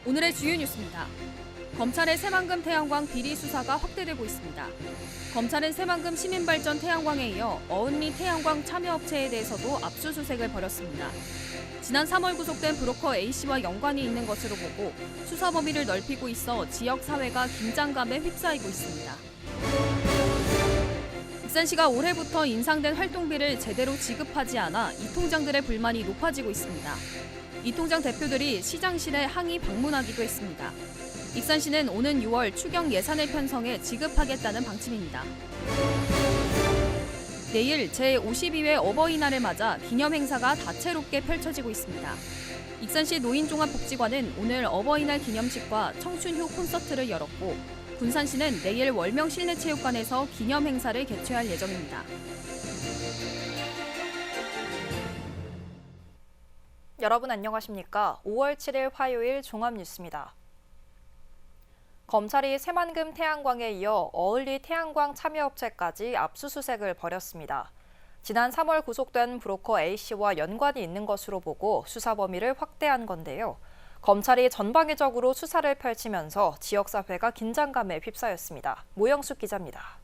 오늘의 주요 뉴스입니다. 검찰의 새만금 태양광 비리 수사가 확대되고 있습니다. 검찰은 새만금 시민발전 태양광에 이어 어은리 태양광 참여업체에 대해서도 압수수색을 벌였습니다. 지난 3월 구속된 브로커 A씨와 연관이 있는 것으로 보고 수사 범위를 넓히고 있어 지역 사회가 긴장감에 휩싸이고 있습니다. 익산시가 올해부터 인상된 활동비를 제대로 지급하지 않아 이 통장들의 불만이 높아지고 있습니다. 이 통장 대표들이 시장실에 항의 방문하기도 했습니다. 익산시는 오는 6월 추경 예산을 편성해 지급하겠다는 방침입니다. 내일 제52회 어버이날을 맞아 기념행사가 다채롭게 펼쳐지고 있습니다. 익산시 노인종합복지관은 오늘 어버이날 기념식과 청춘휴 콘서트를 열었고 군산시는 내일 월명 실내체육관에서 기념행사를 개최할 예정입니다. 여러분 안녕하십니까? 5월 7일 화요일 종합뉴스입니다. 검찰이 새만금 태양광에 이어 어을리 태양광 참여업체까지 압수수색을 벌였습니다. 지난 3월 구속된 브로커 A씨와 연관이 있는 것으로 보고 수사 범위를 확대한 건데요. 검찰이 전방위적으로 수사를 펼치면서 지역사회가 긴장감에 휩싸였습니다. 모영숙 기자입니다.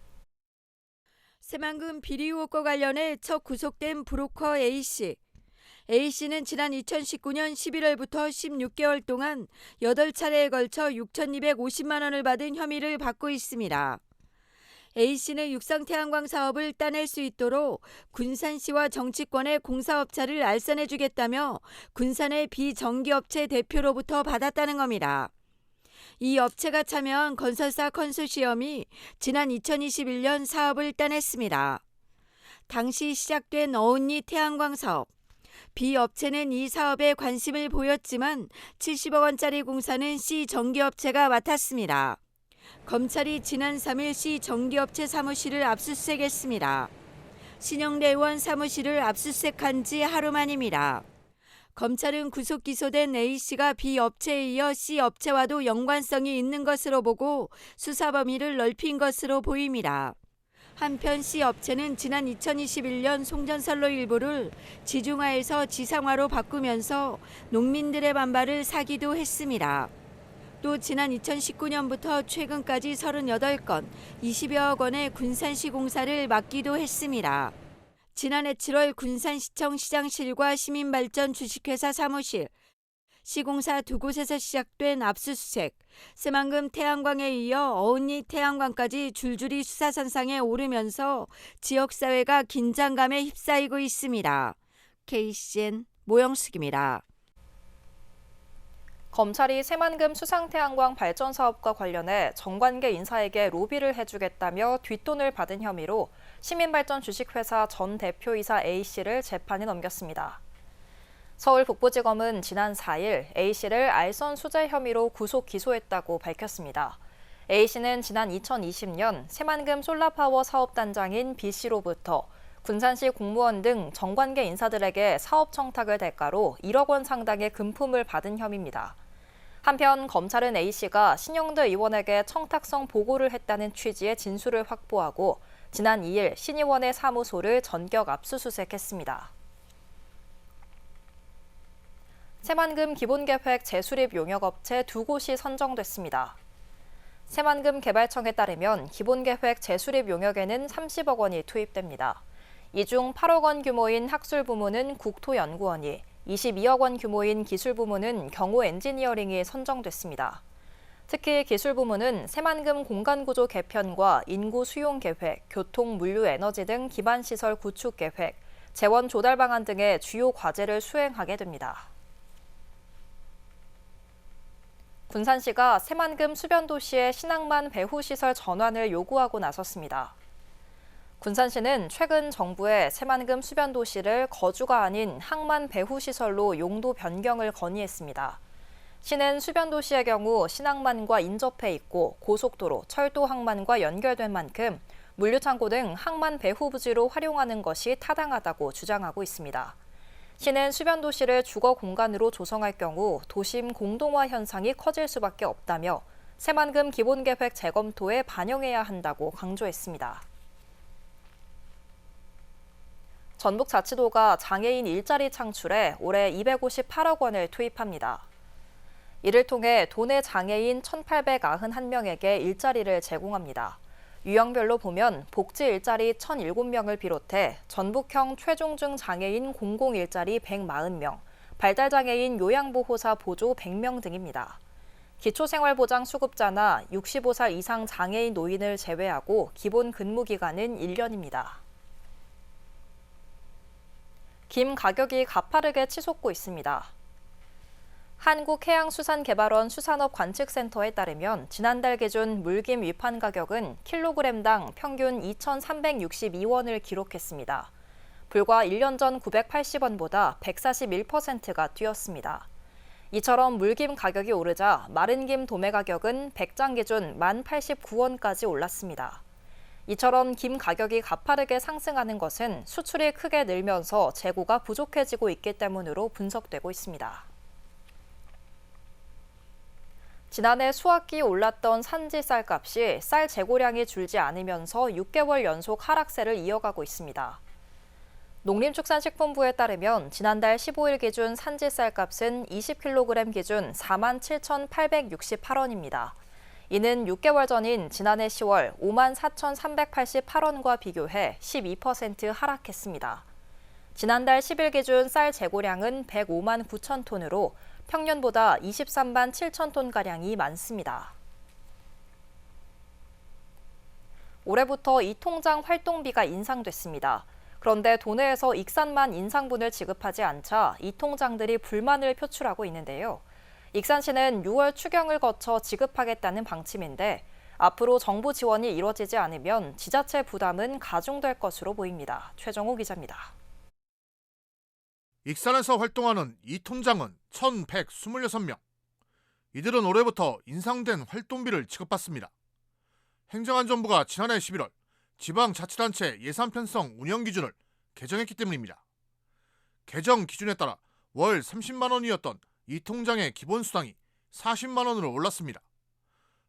새만금 비리 의혹과 관련해 첫 구속된 브로커 A씨. A씨는 지난 2019년 11월부터 16개월 동안 8차례에 걸쳐 6,250만 원을 받은 혐의를 받고 있습니다. A씨는 육상태양광 사업을 따낼 수 있도록 군산시와 정치권의 공사업자를 알선해주겠다며 군산의 비정기업체 대표로부터 받았다는 겁니다. 이 업체가 참여한 건설사 컨소시엄이 지난 2021년 사업을 따냈습니다. 당시 시작된 어은리 태양광 사업. B업체는 이 사업에 관심을 보였지만 70억 원짜리 공사는 C정기업체가 맡았습니다. 검찰이 지난 3일 C정기업체 사무실을 압수수색했습니다. 신영래 의원 사무실을 압수수색한 지 하루 만입니다. 검찰은 구속 기소된 A씨가 B업체에 이어 C업체와도 연관성이 있는 것으로 보고 수사 범위를 넓힌 것으로 보입니다. 한편 C업체는 지난 2021년 송전선로 일부를 지중화에서 지상화로 바꾸면서 농민들의 반발을 사기도 했습니다. 또 지난 2019년부터 최근까지 38건 20여억 원의 군산시 공사를 맡기도 했습니다. 지난해 7월 군산시청 시장실과 시민발전 주식회사 사무실, 시공사 두 곳에서 시작된 압수수색, 새만금 태양광에 이어 어은리 태양광까지 줄줄이 수사선상에 오르면서 지역사회가 긴장감에 휩싸이고 있습니다. KCN 모영숙입니다. 검찰이 새만금 수상태양광 발전 사업과 관련해 정관계 인사에게 로비를 해주겠다며 뒷돈을 받은 혐의로 시민발전 주식회사 전 대표이사 A씨를 재판에 넘겼습니다. 서울 북부지검은 지난 4일 A씨를 알선 수재 혐의로 구속 기소했다고 밝혔습니다. A씨는 지난 2020년 새만금 솔라파워 사업단장인 B씨로부터 군산시 공무원 등 정관계 인사들에게 사업 청탁을 대가로 1억 원 상당의 금품을 받은 혐의입니다. 한편 검찰은 A씨가 신영대 의원에게 청탁성 보고를 했다는 취지의 진술을 확보하고 지난 2일 신 의원의 사무소를 전격 압수수색했습니다. 새만금 기본계획 재수립 용역업체 두 곳이 선정됐습니다. 새만금 개발청에 따르면 기본계획 재수립 용역에는 30억 원이 투입됩니다. 이 중 8억 원 규모인 학술부문은 국토연구원이, 22억 원 규모인 기술부문은 경호엔지니어링이 선정됐습니다. 특히 기술부문은 새만금 공간구조 개편과 인구 수용 계획, 교통, 물류, 에너지 등 기반시설 구축 계획, 재원 조달 방안 등의 주요 과제를 수행하게 됩니다. 군산시가 새만금 수변도시의 신항만 배후시설 전환을 요구하고 나섰습니다. 군산시는 최근 정부에 새만금 수변도시를 거주가 아닌 항만 배후시설로 용도 변경을 건의했습니다. 시는 수변도시의 경우 신항만과 인접해 있고 고속도로, 철도 항만과 연결된 만큼 물류창고 등 항만 배후 부지로 활용하는 것이 타당하다고 주장하고 있습니다. 시는 수변도시를 주거 공간으로 조성할 경우 도심 공동화 현상이 커질 수밖에 없다며 새만금 기본계획 재검토에 반영해야 한다고 강조했습니다. 전북자치도가 장애인 일자리 창출에 올해 258억 원을 투입합니다. 이를 통해 도내 장애인 1,891명에게 일자리를 제공합니다. 유형별로 보면 복지 일자리 1,007명을 비롯해 전북형 최중증 장애인 공공 일자리 140명, 발달장애인 요양보호사 보조 100명 등입니다. 기초생활보장 수급자나 65살 이상 장애인 노인을 제외하고 기본 근무 기간은 1년입니다. 김 가격이 가파르게 치솟고 있습니다. 한국해양수산개발원 수산업관측센터에 따르면 지난달 기준 물김 위판 가격은 킬로그램당 평균 2,362원을 기록했습니다. 불과 1년 전 980원보다 141%가 뛰었습니다. 이처럼 물김 가격이 오르자 마른 김 도매 가격은 100장 기준 1,089원까지 올랐습니다. 이처럼 김 가격이 가파르게 상승하는 것은 수출이 크게 늘면서 재고가 부족해지고 있기 때문으로 분석되고 있습니다. 지난해 수확기 올랐던 산지 쌀값이 쌀 재고량이 줄지 않으면서 6개월 연속 하락세를 이어가고 있습니다. 농림축산식품부에 따르면 지난달 15일 기준 산지 쌀값은 20kg 기준 47,868원입니다. 이는 6개월 전인 지난해 10월 54,388원과 비교해 12% 하락했습니다. 지난달 10일 기준 쌀 재고량은 105만 9천 톤으로 평년보다 23만 7천 톤가량이 많습니다. 올해부터 이 통장 활동비가 인상됐습니다. 그런데 도내에서 익산만 인상분을 지급하지 않자 이 통장들이 불만을 표출하고 있는데요. 익산시는 6월 추경을 거쳐 지급하겠다는 방침인데 앞으로 정부 지원이 이뤄지지 않으면 지자체 부담은 가중될 것으로 보입니다. 최정호 기자입니다. 익산에서 활동하는 이 통장은 1,126명. 이들은 올해부터 인상된 활동비를 지급받습니다. 행정안전부가 지난해 11월 지방자치단체 예산 편성 운영 기준을 개정했기 때문입니다. 개정 기준에 따라 월 30만 원이었던 이 통장의 기본 수당이 40만 원으로 올랐습니다.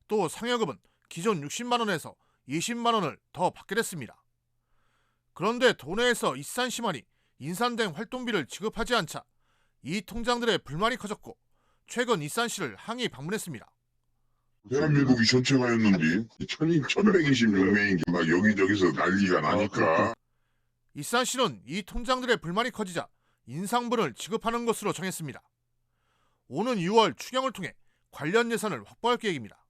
또 상여금은 기존 60만 원에서 20만 원을 더 받게 됐습니다. 그런데 도내에서 익산시만이 인산된 활동비를 지급하지 않자 이 통장들의 불만이 커졌고 최근 익산시를 항의 방문했습니다. 대한민국이 전체가였는데 1,126명이 막 여기저기서 난리가 나니까 익산시는 이 통장들의 불만이 커지자 인상분을 지급하는 것으로 정했습니다. 오는 6월 추경을 통해 관련 예산을 확보할 계획입니다.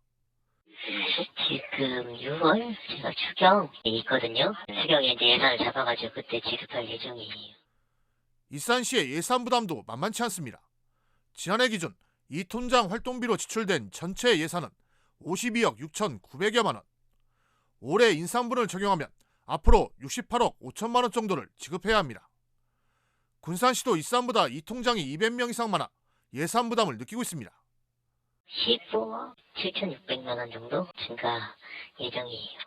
지금 6월 제가 추경이 있거든요. 추경에 이제 예산을 잡아가지고 그때 지급할 예정이에요. 익산시의 예산 부담도 만만치 않습니다. 지난해 기준 이 통장 활동비로 지출된 전체 예산은 52억 6,900여만 원. 올해 인상분을 적용하면 앞으로 68억 5천만 원 정도를 지급해야 합니다. 군산시도 익산보다 이 통장이 200명 이상 많아 예산 부담을 느끼고 있습니다. 15억 7,600만 원 정도 증가 예정이에요.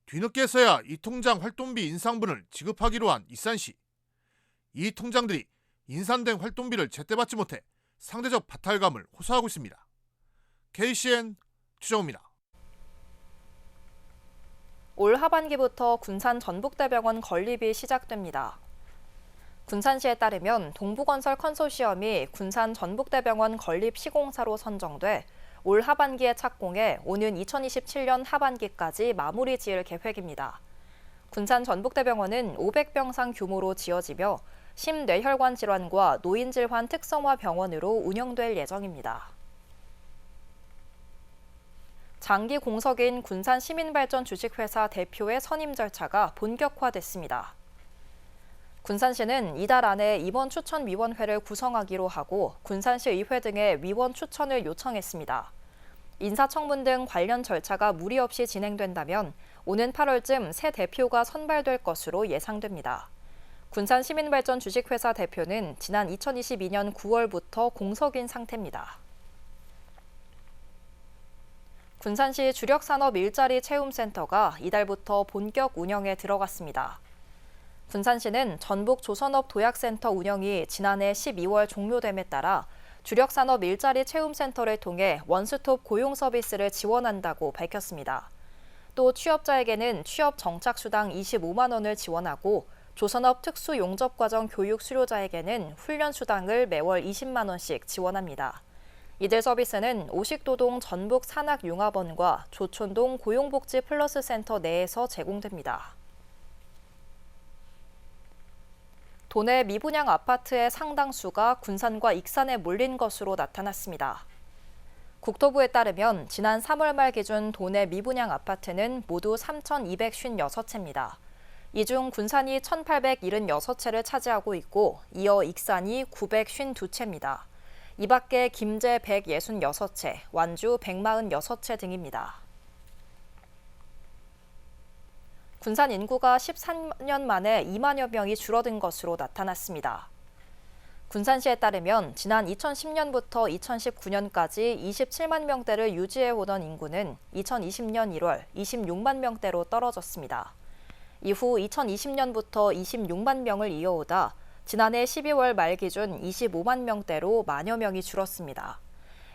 뒤늦게서야 이 통장 활동비 인상분을 지급하기로 한 익산시. 이 통장들이 인산된 활동비를 제때 받지 못해 상대적 박탈감을 호소하고 있습니다. KCN 추정호입니다. 올 하반기부터 군산 전북대병원 건립이 시작됩니다. 군산시에 따르면 동부건설 컨소시엄이 군산 전북대병원 건립 시공사로 선정돼 올 하반기에 착공해 오는 2027년 하반기까지 마무리 지을 계획입니다. 군산 전북대병원은 500병상 규모로 지어지며 심뇌혈관 질환과 노인질환 특성화 병원으로 운영될 예정입니다. 장기 공석인 군산 시민발전 주식회사 대표의 선임 절차가 본격화됐습니다. 군산시는 이달 안에 임원 추천 위원회를 구성하기로 하고 군산시 의회 등의 위원 추천을 요청했습니다. 인사청문 등 관련 절차가 무리 없이 진행된다면 오는 8월쯤 새 대표가 선발될 것으로 예상됩니다. 군산 시민발전 주식회사 대표는 지난 2022년 9월부터 공석인 상태입니다. 군산시 주력산업 일자리 채움센터가 이달부터 본격 운영에 들어갔습니다. 군산시는 전북 조선업 도약센터 운영이 지난해 12월 종료됨에 따라 주력산업 일자리 채움센터를 통해 원스톱 고용 서비스를 지원한다고 밝혔습니다. 또 취업자에게는 취업 정착수당 25만 원을 지원하고 조선업 특수용접과정 교육 수료자에게는 훈련 수당을 매월 20만 원씩 지원합니다. 이들 서비스는 오식도동 전북산학융합원과 조촌동 고용복지 플러스 센터 내에서 제공됩니다. 도내 미분양 아파트의 상당수가 군산과 익산에 몰린 것으로 나타났습니다. 국토부에 따르면 지난 3월 말 기준 도내 미분양 아파트는 모두 3,256채입니다. 이 중 군산이 1,876채를 차지하고 있고 이어 익산이 952채입니다. 이 밖에 김제 166채, 완주 146채 등입니다. 군산 인구가 13년 만에 2만여 명이 줄어든 것으로 나타났습니다. 군산시에 따르면 지난 2010년부터 2019년까지 27만 명대를 유지해오던 인구는 2020년 1월 26만 명대로 떨어졌습니다. 이후 2020년부터 26만 명을 이어오다 지난해 12월 말 기준 25만 명대로 만여 명이 줄었습니다.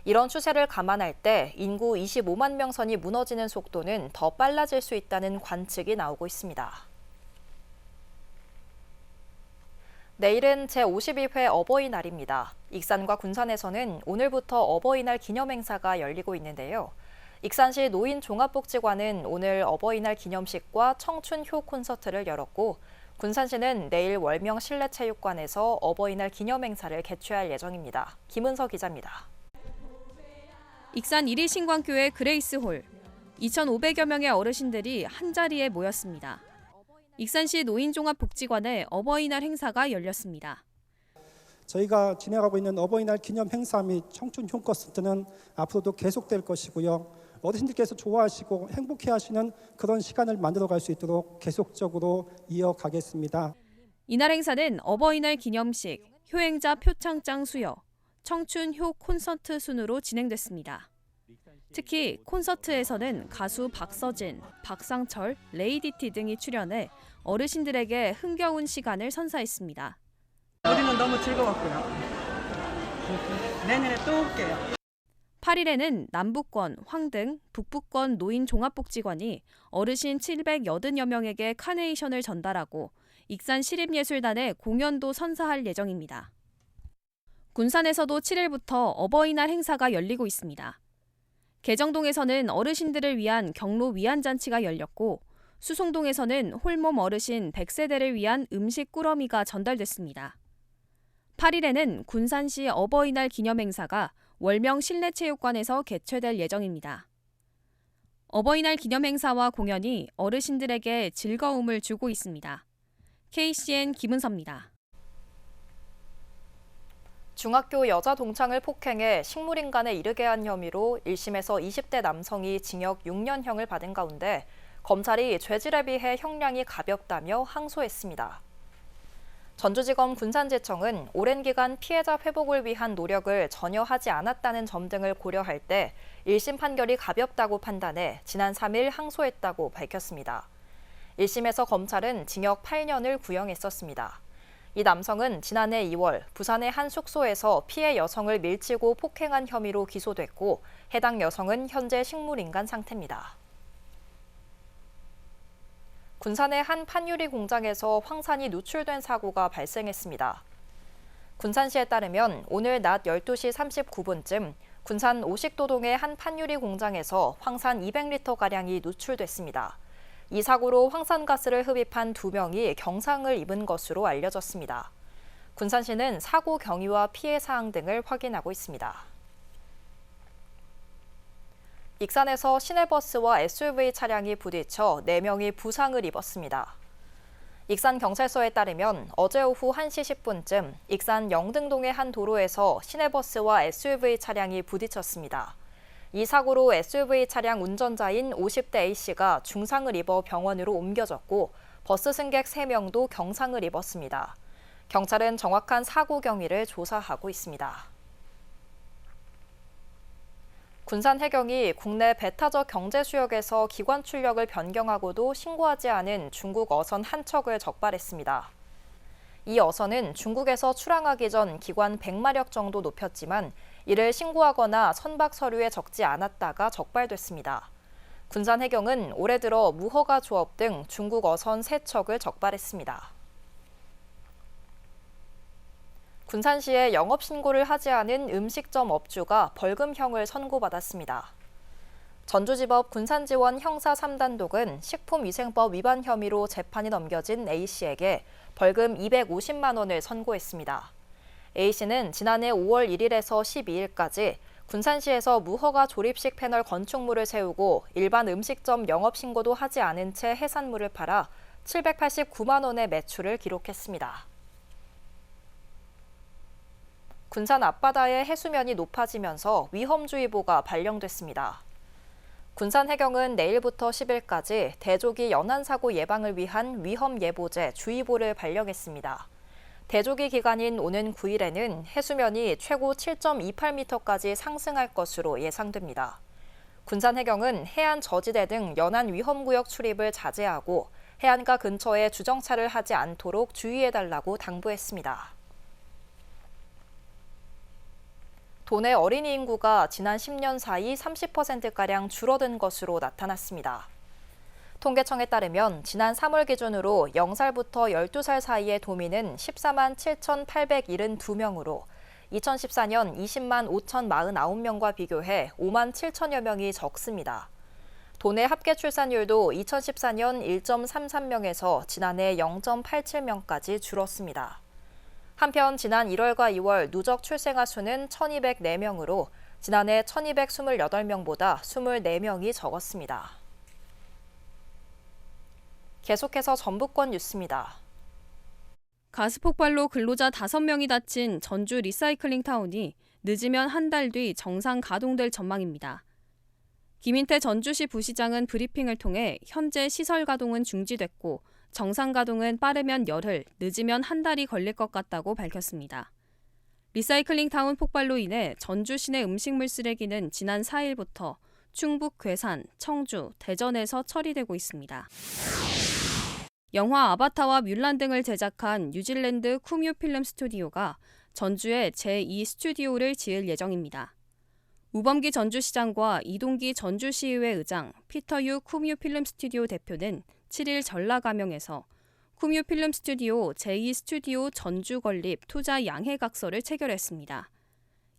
이런 추세를 감안할 때 인구 25만 명 선이 무너지는 속도는 더 빨라질 수 있다는 관측이 나오고 있습니다. 내일은 제52회 어버이날입니다. 익산과 군산에서는 오늘부터 어버이날 기념행사가 열리고 있는데요. 익산시 노인종합복지관은 오늘 어버이날 기념식과 청춘효 콘서트를 열었고 군산시는 내일 월명 실내체육관에서 어버이날 기념행사를 개최할 예정입니다. 김은서 기자입니다. 익산 1위 신광교회 그레이스홀 2,500여 명의 어르신들이 한자리에 모였습니다. 익산시 노인종합복지관에 어버이날 행사가 열렸습니다. 저희가 진행하고 있는 어버이날 기념 행사 및 청춘 효 콘서트는 앞으로도 계속될 것이고요. 어르신들께서 좋아하시고 행복해하시는 그런 시간을 만들어갈 수 있도록 계속적으로 이어가겠습니다. 이날 행사는 어버이날 기념식, 효행자 표창장 수여, 청춘 효 콘서트 순으로 진행됐습니다. 특히 콘서트에서는 가수 박서진, 박상철, 레이디티 등이 출연해 어르신들에게 흥겨운 시간을 선사했습니다. 우리는 너무 즐거웠고요. 내년에 또 올게요. 8일에는 남부권, 황등, 북부권 노인종합복지관이 어르신 780여 명에게 카네이션을 전달하고 익산 시립예술단에 공연도 선사할 예정입니다. 군산에서도 7일부터 어버이날 행사가 열리고 있습니다. 개정동에서는 어르신들을 위한 경로 위안잔치가 열렸고 수송동에서는 홀몸 어르신 100세대를 위한 음식 꾸러미가 전달됐습니다. 8일에는 군산시 어버이날 기념행사가 월명 실내체육관에서 개최될 예정입니다. 어버이날 기념행사와 공연이 어르신들에게 즐거움을 주고 있습니다. KCN 김은서입니다. 중학교 여자 동창을 폭행해 식물인간에 이르게 한 혐의로 1심에서 20대 남성이 징역 6년형을 받은 가운데 검찰이 죄질에 비해 형량이 가볍다며 항소했습니다. 전주지검 군산지청은 오랜 기간 피해자 회복을 위한 노력을 전혀 하지 않았다는 점 등을 고려할 때 1심 판결이 가볍다고 판단해 지난 3일 항소했다고 밝혔습니다. 1심에서 검찰은 징역 8년을 구형했었습니다. 이 남성은 지난해 2월 부산의 한 숙소에서 피해 여성을 밀치고 폭행한 혐의로 기소됐고 해당 여성은 현재 식물인간 상태입니다. 군산의 한 판유리 공장에서 황산이 누출된 사고가 발생했습니다. 군산시에 따르면 오늘 낮 12시 39분쯤 군산 오식도동의 한 판유리 공장에서 황산 200리터가량이 누출됐습니다. 이 사고로 황산가스를 흡입한 2명이 경상을 입은 것으로 알려졌습니다. 군산시는 사고 경위와 피해 사항 등을 확인하고 있습니다. 익산에서 시내버스와 SUV 차량이 부딪혀 4명이 부상을 입었습니다. 익산경찰서에 따르면 어제 오후 1시 10분쯤 익산 영등동의 한 도로에서 시내버스와 SUV 차량이 부딪혔습니다. 이 사고로 SUV 차량 운전자인 50대 A씨가 중상을 입어 병원으로 옮겨졌고 버스 승객 3명도 경상을 입었습니다. 경찰은 정확한 사고 경위를 조사하고 있습니다. 군산해경이 국내 배타적 경제수역에서 기관 출력을 변경하고도 신고하지 않은 중국 어선 한 척을 적발했습니다. 이 어선은 중국에서 출항하기 전 기관 100마력 정도 높였지만 이를 신고하거나 선박 서류에 적지 않았다가 적발됐습니다. 군산해경은 올해 들어 무허가 조업 등 중국 어선 3척을 적발했습니다. 군산시에 영업신고를 하지 않은 음식점 업주가 벌금형을 선고받았습니다. 전주지법 군산지원 형사 3단독은 식품위생법 위반 혐의로 재판이 넘겨진 A씨에게 벌금 250만 원을 선고했습니다. A씨는 지난해 5월 1일에서 12일까지 군산시에서 무허가 조립식 패널 건축물을 세우고 일반 음식점 영업신고도 하지 않은 채 해산물을 팔아 789만 원의 매출을 기록했습니다. 군산 앞바다의 해수면이 높아지면서 위험주의보가 발령됐습니다. 군산해경은 내일부터 10일까지 대조기 연안사고 예방을 위한 위험예보제 주의보를 발령했습니다. 대조기 기간인 오는 9일에는 해수면이 최고 7.28m까지 상승할 것으로 예상됩니다. 군산해경은 해안 저지대 등 연안 위험구역 출입을 자제하고 해안가 근처에 주정차를 하지 않도록 주의해달라고 당부했습니다. 도내 어린이 인구가 지난 10년 사이 30%가량 줄어든 것으로 나타났습니다. 통계청에 따르면 지난 3월 기준으로 0살부터 12살 사이의 도민은 14만 7,872명으로 2014년 20만 5,049명과 비교해 5만 7천여 명이 적습니다. 도내 합계 출산율도 2014년 1.33명에서 지난해 0.87명까지 줄었습니다. 한편 지난 1월과 2월 누적 출생아 수는 1,204명으로 지난해 1,228명보다 24명이 적었습니다. 계속해서 전북권 뉴스입니다. 가스 폭발로 근로자 5명이 다친 전주 리사이클링 타운이 늦으면 한 달 뒤 정상 가동될 전망입니다. 김인태 전주시 부시장은 브리핑을 통해 현재 시설 가동은 중지됐고 정상 가동은 빠르면 열흘, 늦으면 한 달이 걸릴 것 같다고 밝혔습니다. 리사이클링 타운 폭발로 인해 전주 시내 음식물 쓰레기는 지난 4일부터 충북 괴산, 청주, 대전에서 처리되고 있습니다. 영화 아바타와 뮬란 등을 제작한 뉴질랜드 쿠뮤 필름 스튜디오가 전주에 제2 스튜디오를 지을 예정입니다. 우범기 전주시장과 이동기 전주시의회 의장, 피터유 쿠뮤 필름 스튜디오 대표는 7일 전라가명에서 쿠뮤 필름 스튜디오 제2 스튜디오 전주 건립 투자 양해각서를 체결했습니다.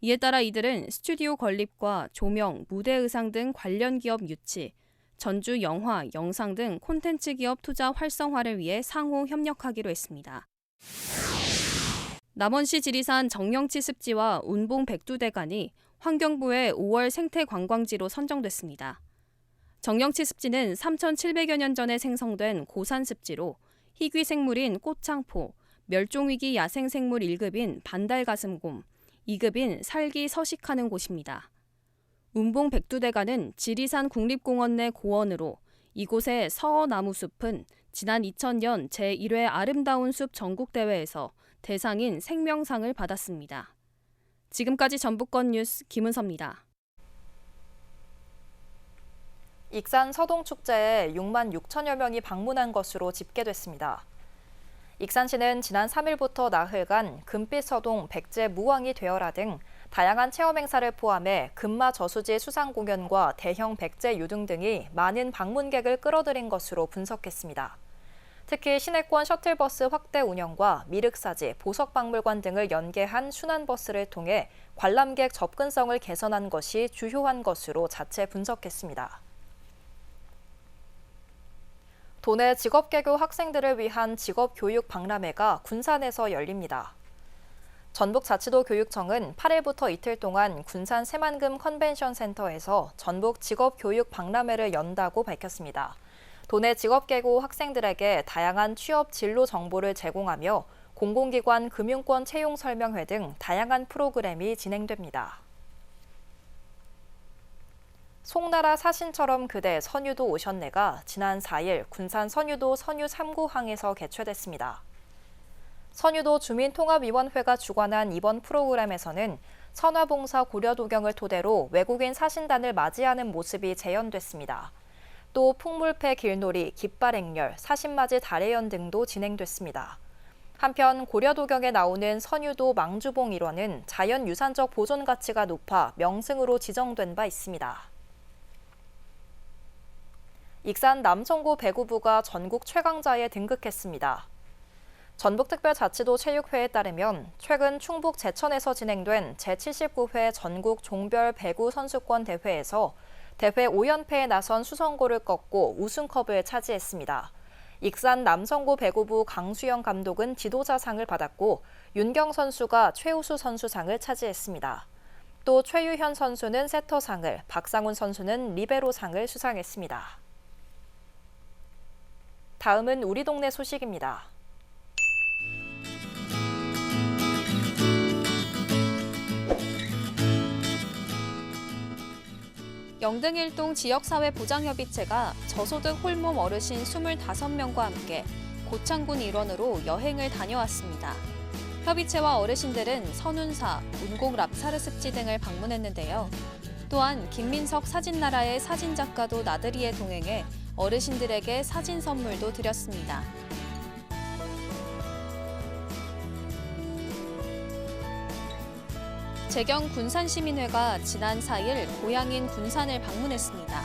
이에 따라 이들은 스튜디오 건립과 조명, 무대 의상 등 관련 기업 유치, 전주 영화, 영상 등 콘텐츠 기업 투자 활성화를 위해 상호 협력하기로 했습니다. 남원시 지리산 정령치 습지와 운봉 백두대간이 환경부의 5월 생태관광지로 선정됐습니다. 정령치 습지는 3,700여 년 전에 생성된 고산 습지로 희귀 생물인 꽃창포, 멸종위기 야생생물 1급인 반달가슴곰, 2급인 살기 서식하는 곳입니다. 운봉 백두대간은 지리산 국립공원 내 고원으로 이곳의 서어나무숲은 지난 2000년 제1회 아름다운 숲 전국대회에서 대상인 생명상을 받았습니다. 지금까지 전북권 뉴스 김은서입니다. 익산 서동축제에 6만 6천여 명이 방문한 것으로 집계됐습니다. 익산시는 지난 3일부터 나흘간 금빛 서동, 백제 무왕이 되어라 등 다양한 체험 행사를 포함해 금마 저수지 수상 공연과 대형 백제 유등 등이 많은 방문객을 끌어들인 것으로 분석했습니다. 특히 시내권 셔틀버스 확대 운영과 미륵사지, 보석박물관 등을 연계한 순환버스를 통해 관람객 접근성을 개선한 것이 주요한 것으로 자체 분석했습니다. 도내 직업개교 학생들을 위한 직업교육 박람회가 군산에서 열립니다. 전북자치도 교육청은 8일부터 이틀 동안 군산 새만금 컨벤션센터에서 전북 직업교육 박람회를 연다고 밝혔습니다. 도내 직업개교 학생들에게 다양한 취업 진로 정보를 제공하며 공공기관 금융권 채용 설명회 등 다양한 프로그램이 진행됩니다. 송나라 사신처럼 그대 선유도 오셨네가 지난 4일 군산 선유도 선유 3구항에서 개최됐습니다. 선유도 주민통합위원회가 주관한 이번 프로그램에서는 선화봉사 고려도경을 토대로 외국인 사신단을 맞이하는 모습이 재현됐습니다. 또 풍물패 길놀이, 깃발행렬, 사신맞이 달해연 등도 진행됐습니다. 한편 고려도경에 나오는 선유도 망주봉 일원은 자연유산적 보존 가치가 높아 명승으로 지정된 바 있습니다. 익산 남성고 배구부가 전국 최강자에 등극했습니다. 전북특별자치도 체육회에 따르면 최근 충북 제천에서 진행된 제79회 전국 종별 배구 선수권 대회에서 대회 5연패에 나선 수성고를 꺾고 우승컵을 차지했습니다. 익산 남성고 배구부 강수영 감독은 지도자상을 받았고 윤경 선수가 최우수 선수상을 차지했습니다. 또 최유현 선수는 세터상을, 박상훈 선수는 리베로상을 수상했습니다. 다음은 우리 동네 소식입니다. 영등일동 지역사회보장협의체가 저소득 홀몸 어르신 25명과 함께 고창군 일원으로 여행을 다녀왔습니다. 협의체와 어르신들은 선운사, 운곡-랍사르습지 등을 방문했는데요. 또한 김민석 사진나라의 사진작가도 나들이에 동행해 어르신들에게 사진 선물도 드렸습니다. 재경 군산시민회가 지난 4일 고향인 군산을 방문했습니다.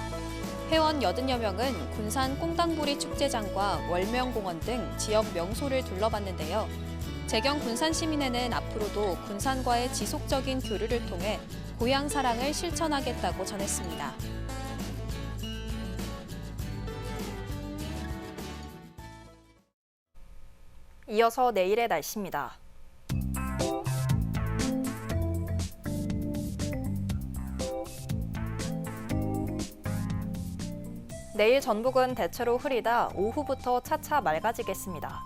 회원 80여 명은 군산 꽁당보리 축제장과 월명공원 등 지역 명소를 둘러봤는데요. 재경 군산시민회는 앞으로도 군산과의 지속적인 교류를 통해 고향 사랑을 실천하겠다고 전했습니다. 이어서 내일의 날씨입니다. 내일 전북은 대체로 흐리다 오후부터 차차 맑아지겠습니다.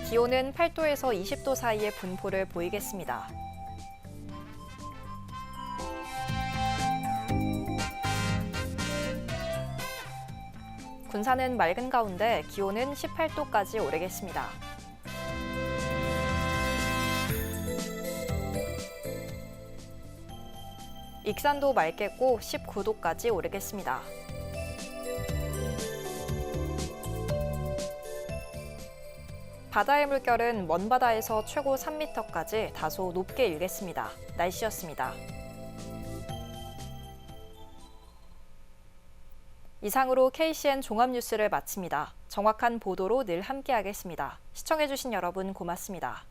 기온은 8도에서 20도 사이의 분포를 보이겠습니다. 군산은 맑은 가운데 기온은 18도까지 오르겠습니다. 익산도 맑겠고 19도까지 오르겠습니다. 바다의 물결은 먼바다에서 최고 3m까지 다소 높게 일겠습니다. 날씨였습니다. 이상으로 KCN 종합뉴스를 마칩니다. 정확한 보도로 늘 함께하겠습니다. 시청해주신 여러분 고맙습니다.